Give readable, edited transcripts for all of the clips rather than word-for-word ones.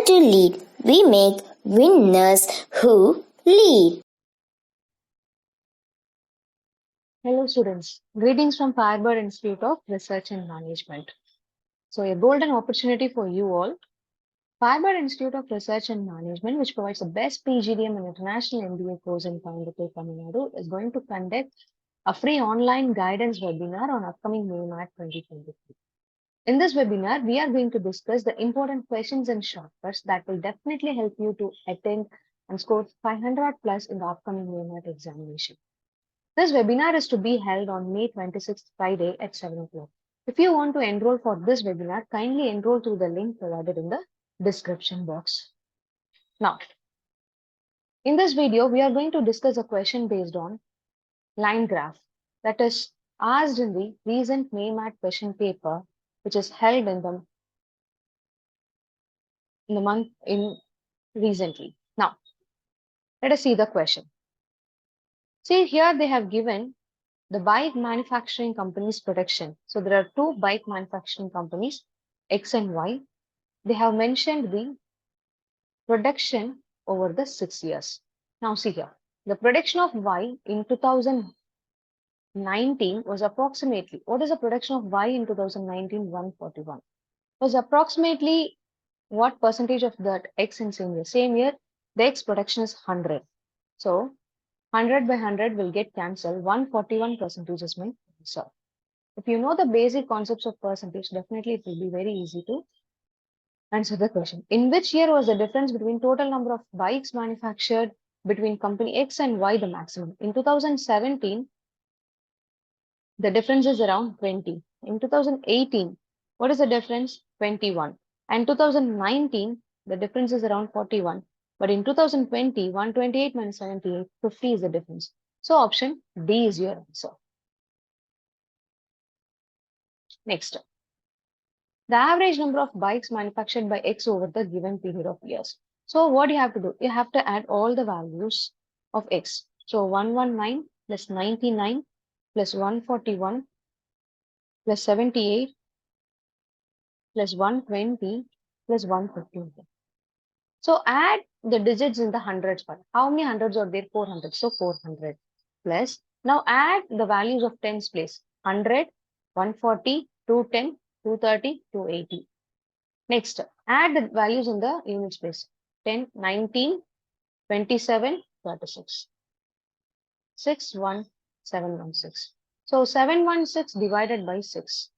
to lead. We make winners who lead. Hello students, greetings from Firebird Institute of Research and Management. So a golden opportunity for you all. Firebird Institute of Research and Management, which provides the best PGDM and international MBA course in Coimbatore, Tamil Nadu, is going to conduct a free online guidance webinar on upcoming May 2023. In this webinar, we are going to discuss the important questions and shortcuts that will definitely help you to attend and score 500 plus in the upcoming May examination. This webinar is to be held on May 26th, Friday at 7 o'clock. If you want to enroll for this webinar, kindly enroll through the link provided in the description box. Now, in this video, we are going to discuss a question based on line graph that is asked in the recent May question paper, which is held in recently. Now, let us see the question. See here they have given the bike manufacturing company's production. So there are two bike manufacturing companies, X and Y. They have mentioned the production over the 6 years. Now see here, the production of Y in 2019 was approximately, what is the production of Y in 2019? 141. Was approximately what percentage of that X in same year? Same year, the X production is 100. So 100 by 100 will get cancelled. 141 percentage is my answer. If you know the basic concepts of percentage, definitely it will be very easy to answer the question. In which year was the difference between total number of bikes manufactured between company X and Y the maximum? In 2017, the difference is around 20. In 2018, what is the difference? 21. And 2019, the difference is around 41. But in 2020, 128 minus 78, 50 is the difference. So option D is your answer. Next. The average number of bikes manufactured by X over the given period of years. So what you have to do? You have to add all the values of X. So 119 plus 99 plus 141 plus 78 plus 120 plus 115. So add the digits in the hundreds part. How many hundreds are there? 400. So 400 plus. Now add the values of tens place. 100, 140, 210, 230, 280. Next, add the values in the units place. 10, 19, 27, 36. 61716. So 716 divided by 6.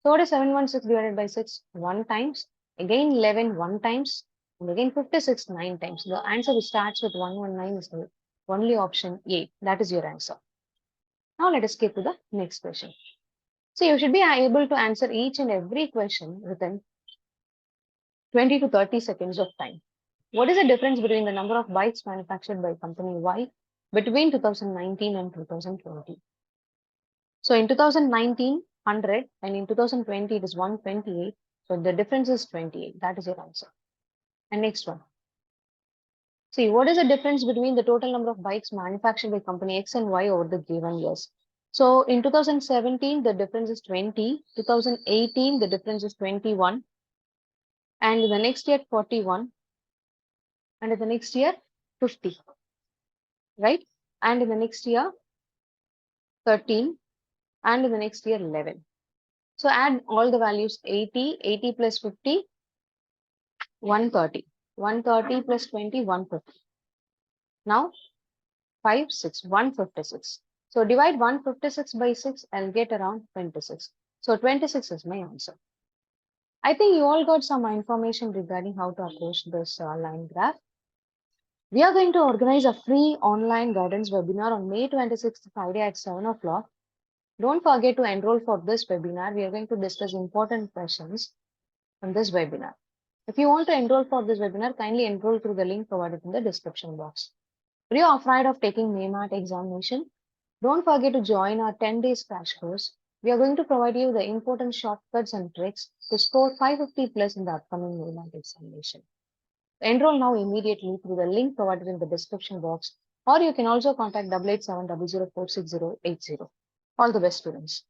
So what is 716 divided by 6? 1 times. Again 11 1 times. And again 56 9 times. The answer which starts with 119 is the only option A. That is your answer. Now let us skip to the next question. So you should be able to answer each and every question within 20 to 30 seconds of time. What is the difference between the number of bikes manufactured by company Y between 2019 and 2020? So in 2019, 100 and in 2020 it is 128. So the difference is 28. That is your answer. And next one. See, what is the difference between the total number of bikes manufactured by company X and Y over the given years? So in 2017, the difference is 20. 2018, the difference is 21. And in the next year, 41. And in the next year, 50. Right? And in the next year, 13. And in the next year, 11. So add all the values 80, 80 plus 50, 130. 130 plus 20, 150. Now, 5, 6, 156. So divide 156 by 6, I'll get around 26. So 26 is my answer. I think you all got some information regarding how to approach this line graph. We are going to organize a free online guidance webinar on May 26th, Friday at 7 o'clock. Don't forget to enroll for this webinar. We are going to discuss important questions on this webinar. If you want to enroll for this webinar, kindly enroll through the link provided in the description box. Are you afraid of taking May examination? Don't forget to join our 10 days crash course. We are going to provide you the important shortcuts and tricks to score 550 plus in the upcoming May examination. Enroll now immediately through the link provided in the description box, or you can also contact 88700468080. All the best, students.